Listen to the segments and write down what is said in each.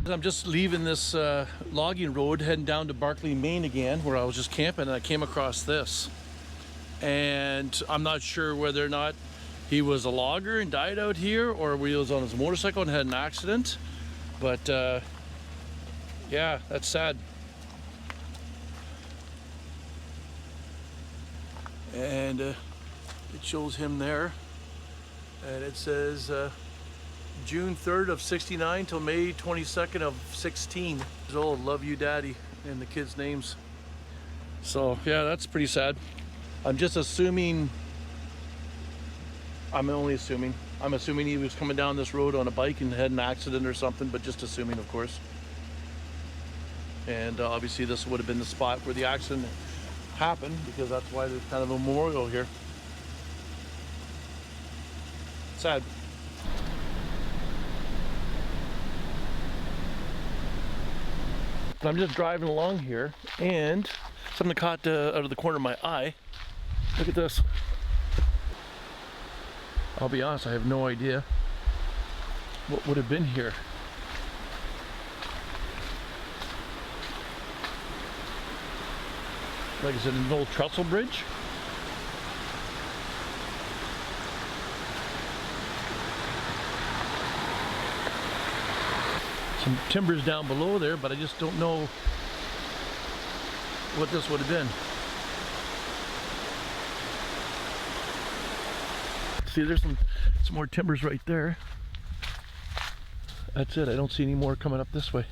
I'm just leaving this logging road, heading down to Barkley, Maine again, where I was just camping, and I came across this. And I'm not sure whether or not he was a logger and died out here, or he was on his motorcycle and had an accident. But yeah, that's sad. And it shows him there, and it says June 3rd of 69 till May 22nd of 16 years old. Love you, Daddy, and the kids' names. So yeah, that's pretty sad. I'm just assuming, I'm assuming he was coming down this road on a bike and had an accident or something, but just assuming, of course. And obviously this would have been the spot where the accident happened, because that's why there's kind of a memorial here. Sad. I'm just driving along here, and something caught out of the corner of my eye. Look at this. I'll be honest, I have no idea what would have been here. Like, is it an old trestle bridge? Some timbers down below there, but I just don't know what this would have been. See, there's some more timbers right there. That's it. I don't see any more coming up this way.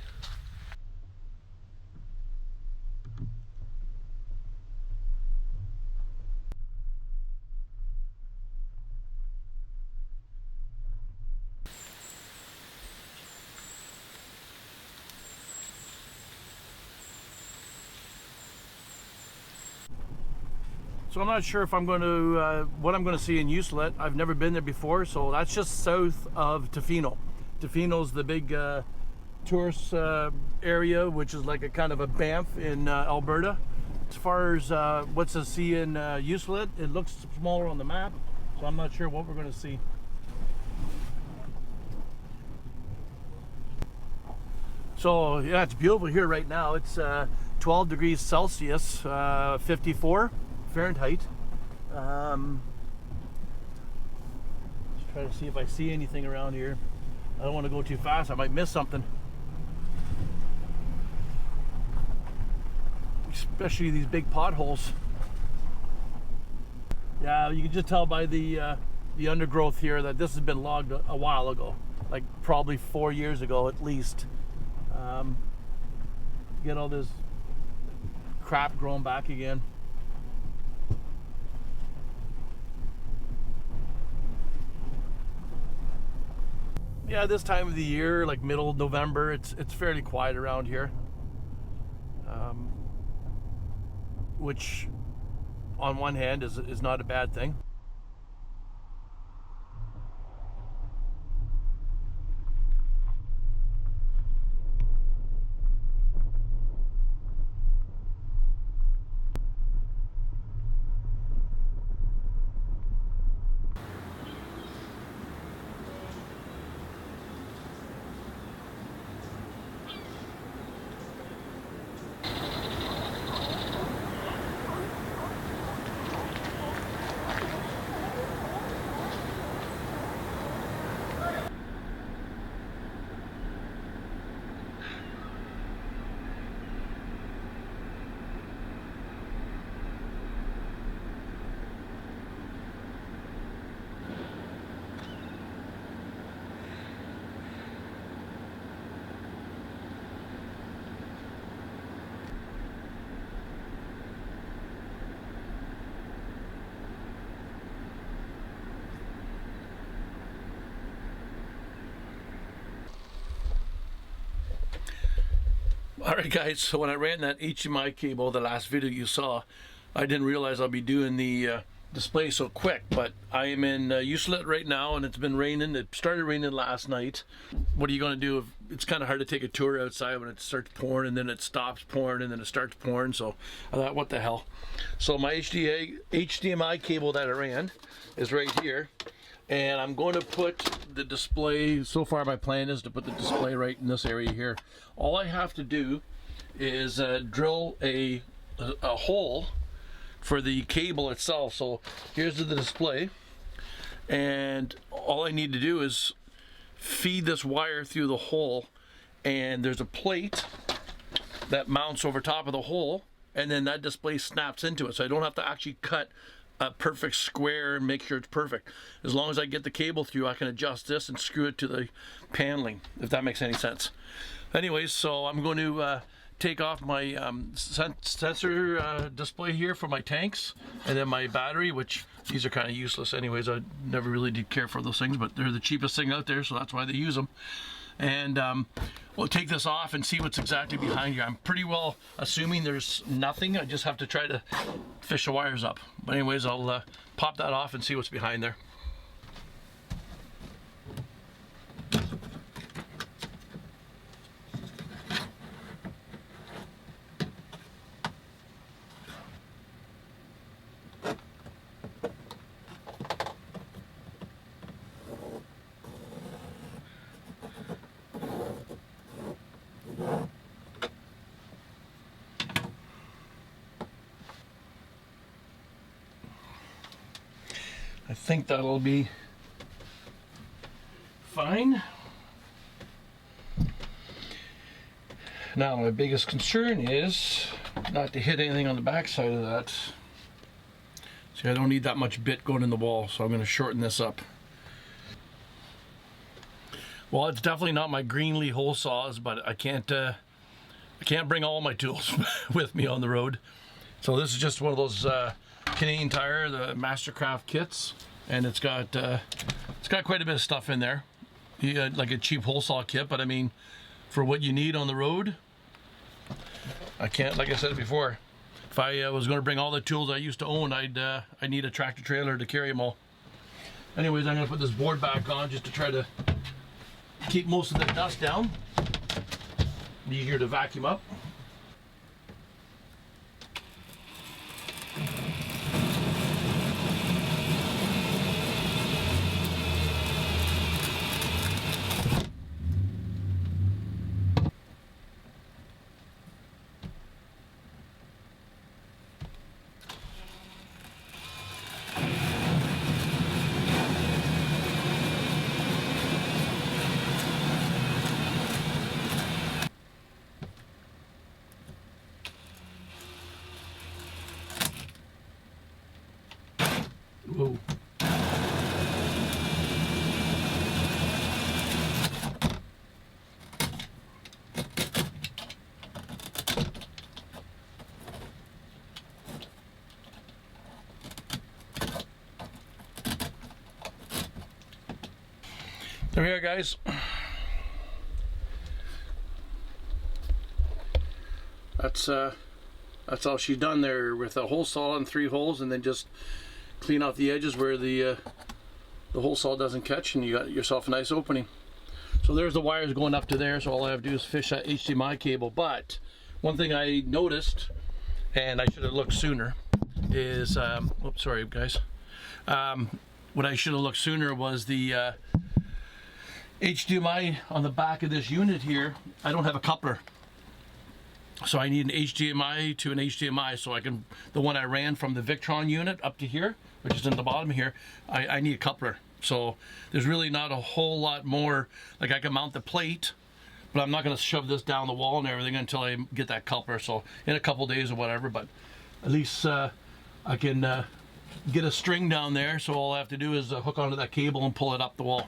So I'm not sure if I'm going to, what I'm going to see in Ucluelet. I've never been there before, so that's just south of Tofino. Tofino's the big tourist area, which is like a kind of a Banff in Alberta. As far as what's to see in Ucluelet, it looks smaller on the map, so I'm not sure what we're going to see. So yeah, it's beautiful here right now. It's 12 degrees Celsius, 54 Fahrenheit. Just try to see if I see anything around here. I don't want to go too fast. I might miss something. Especially these big potholes. Yeah, you can just tell by the undergrowth here that this has been logged a while ago, like probably 4 years ago at least. Get all this crap growing back again. Yeah, this time of the year, like middle of November, it's fairly quiet around here, which on one hand is not a bad thing. Alright guys, so when I ran that HDMI cable, the last video you saw, I didn't realize I'll be doing the display so quick, but I am in Ucluelet right now, and it's been raining. It started raining last night. What are you going to do? It's kind of hard to take a tour outside when it starts pouring, and then it stops pouring, and then it starts pouring. So I thought, what the hell? So my HDMI cable that I ran is right here, and I'm going to put the display. So far, my plan is to put the display right in this area here. All I have to do is drill a hole for the cable itself. So here's the display, and all I need to do is feed this wire through the hole, and there's a plate that mounts over top of the hole, and then that display snaps into it. So I don't have to actually cut a perfect square and make sure it's perfect. As long as I get the cable through, I can adjust this and screw it to the paneling, if that makes any sense. Anyways, so I'm going to take off my sensor display here for my tanks, and then my battery, which these are kind of useless anyways. I never really did care for those things, but they're the cheapest thing out there, so that's why they use them. And we'll take this off and see what's exactly behind here. I'm pretty well assuming there's nothing. I just have to try to fish the wires up. But anyways, I'll pop that off and see what's behind there. I think that'll be fine. Now my biggest concern is not to hit anything on the back side of that. See, I don't need that much bit going in the wall, so I'm going to shorten this up. Well, it's definitely not my Greenlee hole saws, but I can't bring all my tools with me on the road. So this is just one of those Canadian Tire, the Mastercraft kits, and it's got quite a bit of stuff in there. Like a cheap hole saw kit, but I mean, for what you need on the road, I can't. Like I said before, if I was going to bring all the tools I used to own, I'd need a tractor trailer to carry them all. Anyways, I'm going to put this board back on just to try to keep most of the dust down. Easier to vacuum up. Whoa. There we are, guys. That's all she's done there with a hole saw and 3 holes, and then just clean off the edges where the hole saw doesn't catch, and you got yourself a nice opening. So there's the wires going up to there, so all I have to do is fish that HDMI cable. But one thing I noticed, and I should have looked sooner, is oops, sorry guys. What I should have looked sooner was the HDMI on the back of this unit here. I don't have a coupler, so I need an HDMI to an HDMI, so I can, the one I ran from the Victron unit up to here, which is in the bottom here, I need a coupler. So there's really not a whole lot more. Like, I can mount the plate, but I'm not going to shove this down the wall and everything until I get that coupler. So in a couple days or whatever, but at least I can get a string down there, so all I have to do is hook onto that cable and pull it up the wall.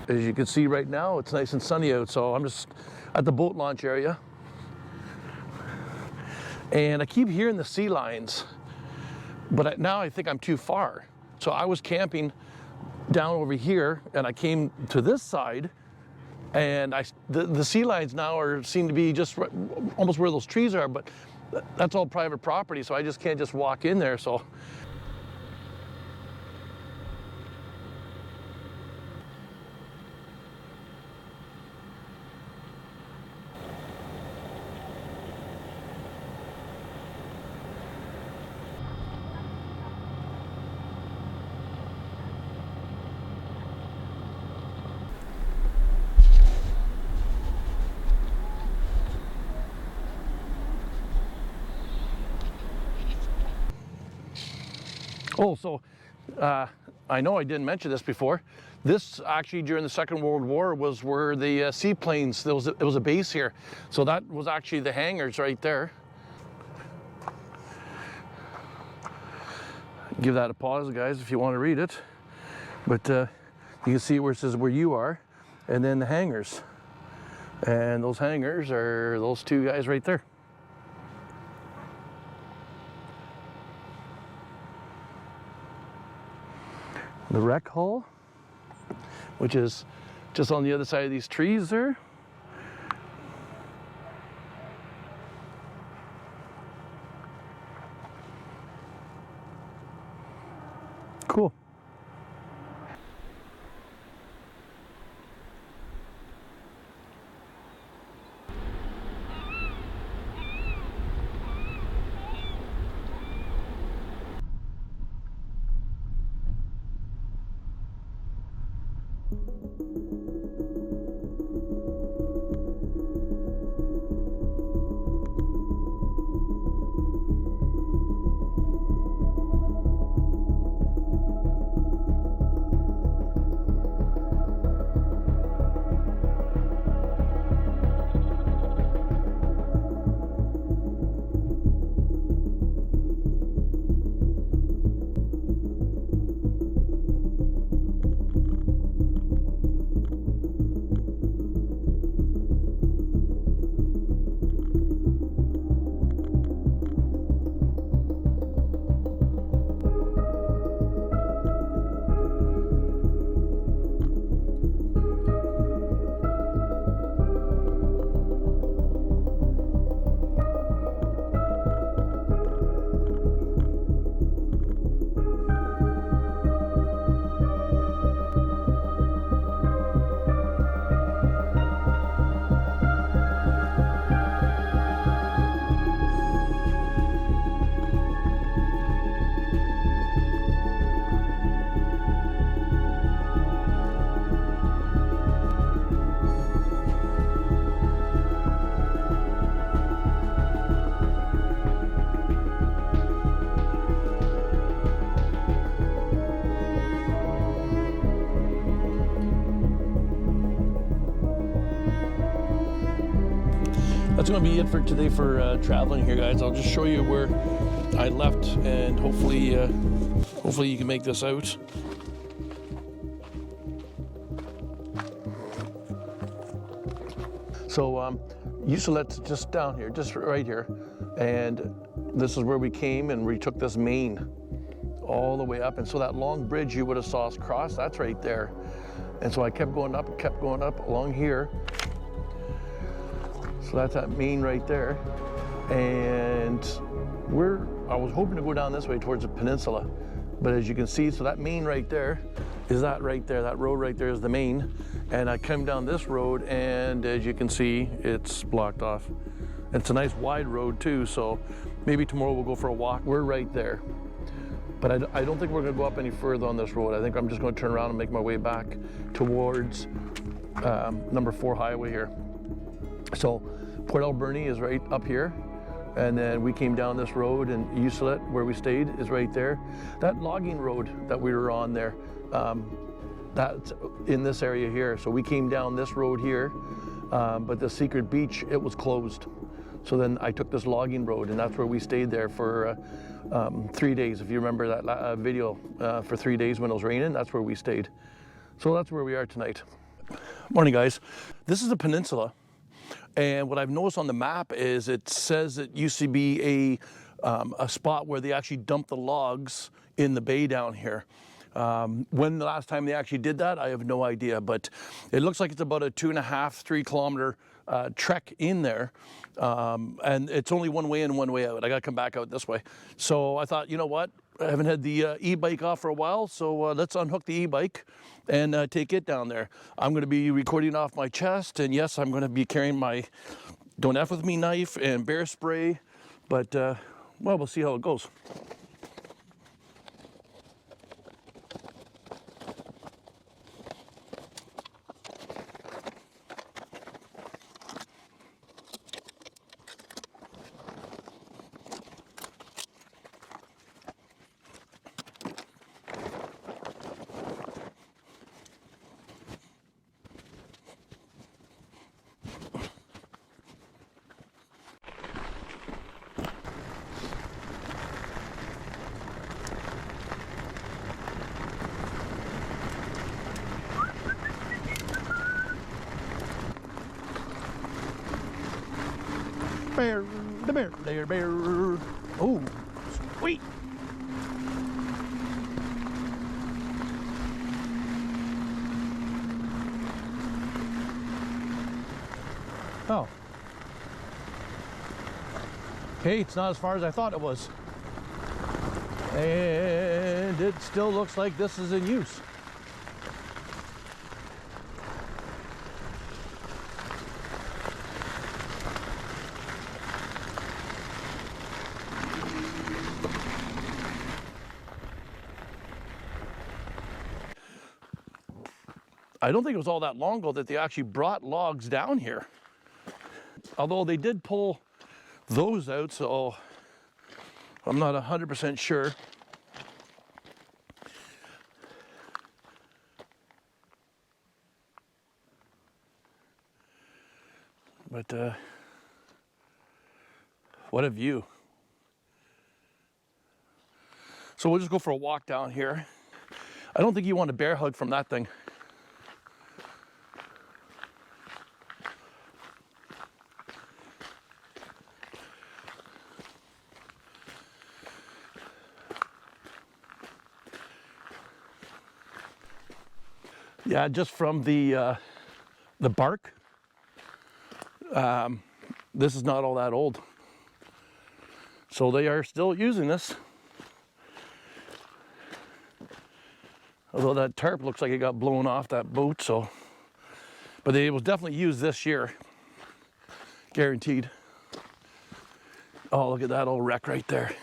As you can see right now, it's nice and sunny out, so I'm just at the boat launch area. And I keep hearing the sea lions, but now I think I'm too far. So I was camping down over here, and I came to this side, and the sea lions now seem to be just almost where those trees are, but that's all private property, so I just can't just walk in there. So I know I didn't mention this before. This actually during the Second World War was where the seaplanes, it was a base here. So that was actually the hangars right there. Give that a pause, guys, if you want to read it. But you can see where it says where you are, and then the hangars. And those hangars are those two guys right there. The wreck hull, which is just on the other side of these trees there. Cool. That's going to be it for today for traveling here, guys. I'll just show you where I left, and hopefully you can make this out. So Ucluelet's just down here, just right here, and this is where we came, and we took this main all the way up, and so that long bridge you would have saw us cross, that's right there. And so I kept going up along here. So that's that main right there, and I was hoping to go down this way towards the peninsula, but as you can see, so that main right there is that right there, that road right there is the main, and I came down this road, and as you can see, it's blocked off. It's a nice wide road too, so maybe tomorrow we'll go for a walk. We're right there, but I don't think we're gonna go up any further on this road. I think I'm just gonna turn around and make my way back towards number 4 highway here. So Port Alberni is right up here, and then we came down this road, and Ucluelet, where we stayed, is right there. That logging road that we were on there, that's in this area here. So we came down this road here, but the secret beach, it was closed. So then I took this logging road, and that's where we stayed there for 3 days. If you remember that video, for 3 days when it was raining, that's where we stayed. So that's where we are tonight. Morning, guys. This is a peninsula, and what I've noticed on the map is it says it used to be a spot where they actually dumped the logs in the bay down here. When the last time they actually did that, I have no idea, but it looks like it's about a 2.5–3 kilometer trek in there, and it's only one way in, one way out. I got to come back out this way. So I thought, you know what? I haven't had the e-bike off for a while, so let's unhook the e-bike and take it down there. I'm going to be recording off my chest, and yes, I'm going to be carrying my Don't F With Me knife and bear spray, but well, we'll see how it goes. Bear, the bear, there, bear. Oh, sweet. Oh. Okay, it's not as far as I thought it was. And it still looks like this is in use. I don't think it was all that long ago that they actually brought logs down here. Although they did pull those out, so I'm not 100% sure. But what a view. So we'll just go for a walk down here. I don't think you want a bear hug from that thing. Yeah, just from the bark, this is not all that old. So they are still using this. Although that tarp looks like it got blown off that boat, so. But they will definitely use this year, guaranteed. Oh, look at that old wreck right there.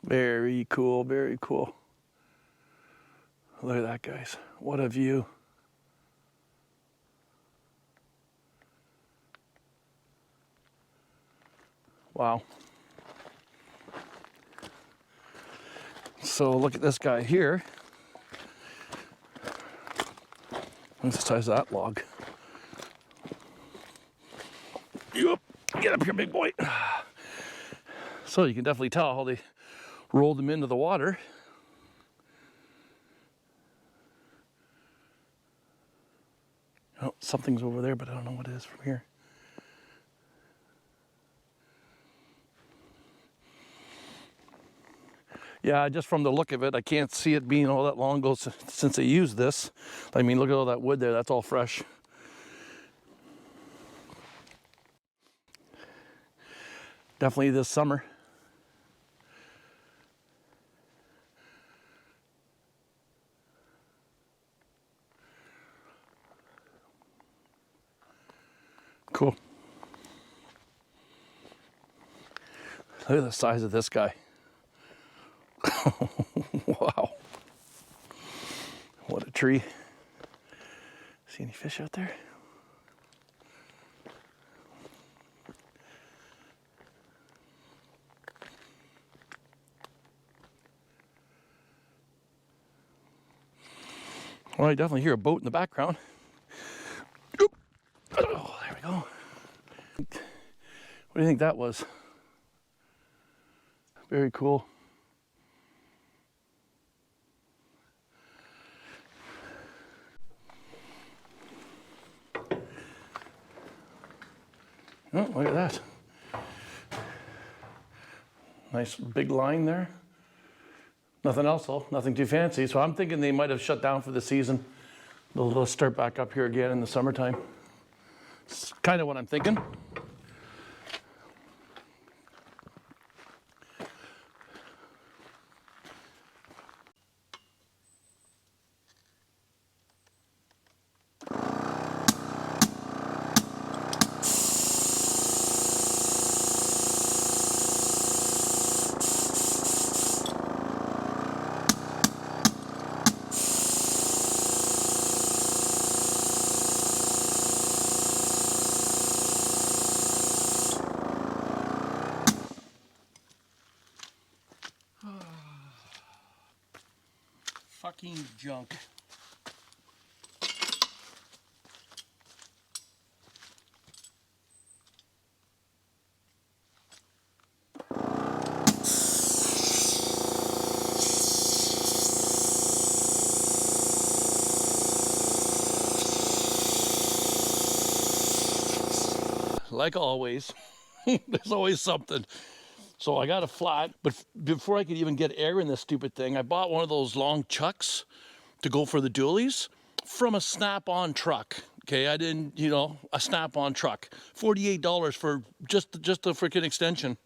Very cool, very cool. Look at that, guys. What a view. Wow. So look at this guy here. What's the size of that log? Yup. Get up here, big boy. So you can definitely tell how they rolled them into the water. Oh, something's over there, but I don't know what it is from here. Yeah, just from the look of it, I can't see it being all that long ago since they used this. I mean, look at all that wood there, that's all fresh. Definitely this summer. Cool. Look at the size of this guy. Wow. What a tree. See any fish out there? Well, I definitely hear a boat in the background. Oop. Oh, there we go. What do you think that was? Very cool. Oh, look at that. Nice big line there. Nothing else though, nothing too fancy. So I'm thinking they might have shut down for the season. They'll start back up here again in the summertime. It's kind of what I'm thinking. Fucking junk. Like always, there's always something. So I got a flat, but before I could even get air in this stupid thing, I bought one of those long chucks to go for the dualies from a Snap-on truck. Okay, I didn't, you know, a Snap-on truck. $48 for just the freaking extension.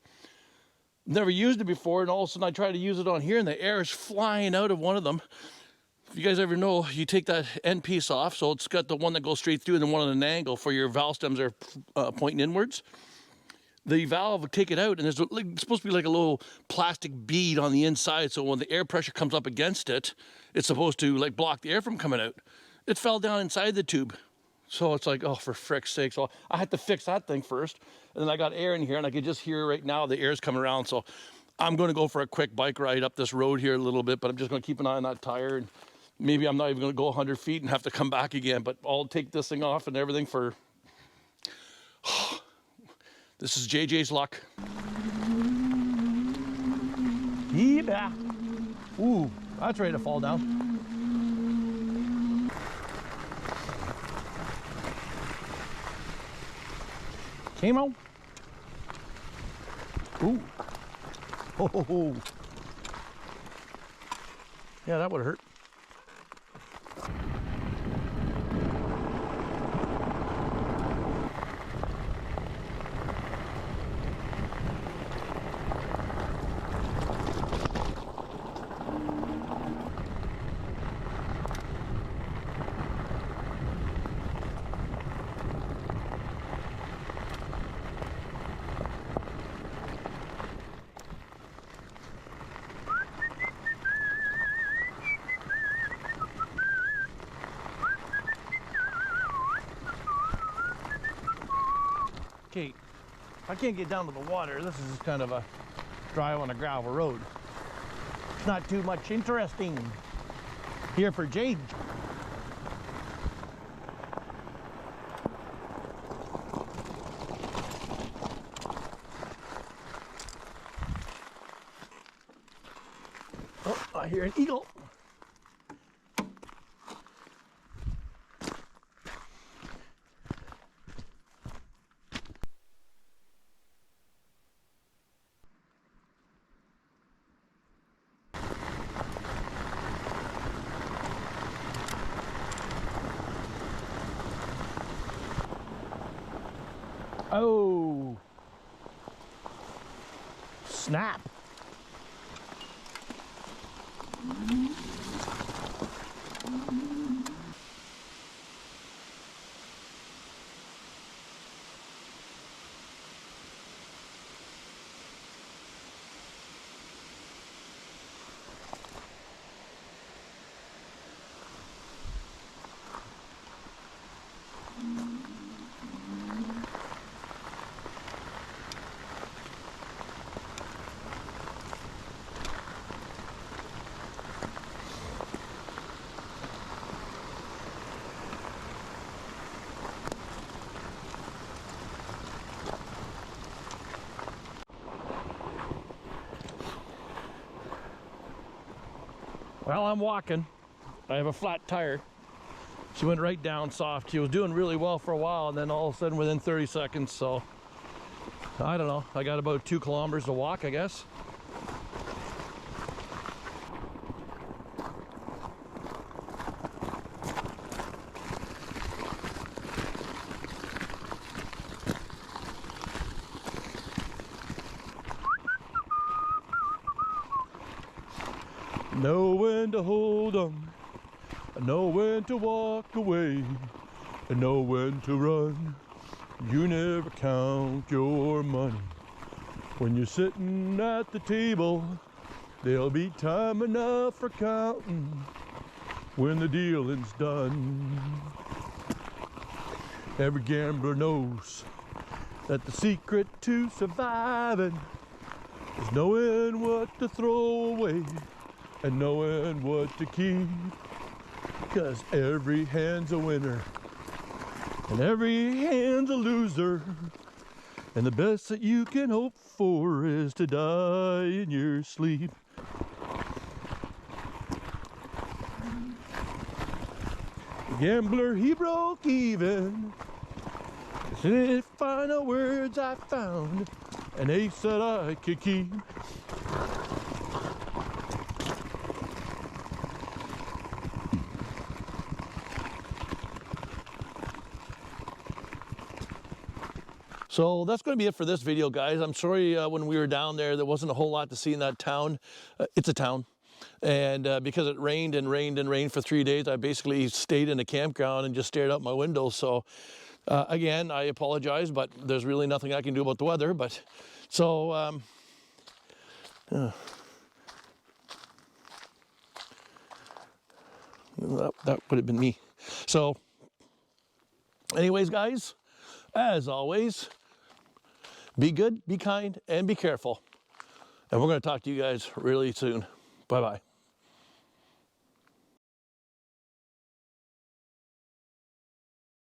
Never used it before, and all of a sudden I tried to use it on here, and the air is flying out of one of them. If you guys ever know, you take that end piece off, so it's got the one that goes straight through and the one at an angle for your valve stems are pointing inwards. The valve would take it out, and there's it's supposed to be like a little plastic bead on the inside, so when the air pressure comes up against it, it's supposed to like block the air from coming out. It fell down inside the tube. So it's like, oh, for frick's sake. So I had to fix that thing first, and then I got air in here, and I could just hear right now the air's coming around. So I'm going to go for a quick bike ride up this road here a little bit, but I'm just going to keep an eye on that tire, and maybe I'm not even going to go 100 feet and have to come back again, but I'll take this thing off and everything for... This is JJ's luck. Yeah. Ooh, that's ready to fall down. Came out. Ooh. Ho, ho, ho. Yeah, that would have hurt. Okay, I can't get down to the water. This is just kind of a drive on a gravel road. It's not too much interesting here for Jade. Oh, I hear an eagle. Oh, snap. While I'm walking, I have a flat tire. She went right down soft. She was doing really well for a while, and then all of a sudden within 30 seconds, so I don't know. I got about 2 kilometers to walk, I guess. Know when to hold 'em, know when to walk away, and know when to run. You never count your money. When you're sitting at the table, there'll be time enough for counting when the dealing's done. Every gambler knows that the secret to surviving is knowing what to throw away and knowing what to keep. 'Cause every hand's a winner and every hand's a loser, and the best that you can hope for is to die in your sleep. The gambler, he broke even. The final words I found, an ace that I could keep. So that's going to be it for this video, guys. I'm sorry when we were down there wasn't a whole lot to see in that town. It's a town. And because it rained and rained and rained for 3 days, I basically stayed in a campground and just stared out my window. So again, I apologize, but there's really nothing I can do about the weather. But so that would have been me. So anyways, guys, as always, be good, be kind, and be careful. And we're going to talk to you guys really soon. Bye-bye.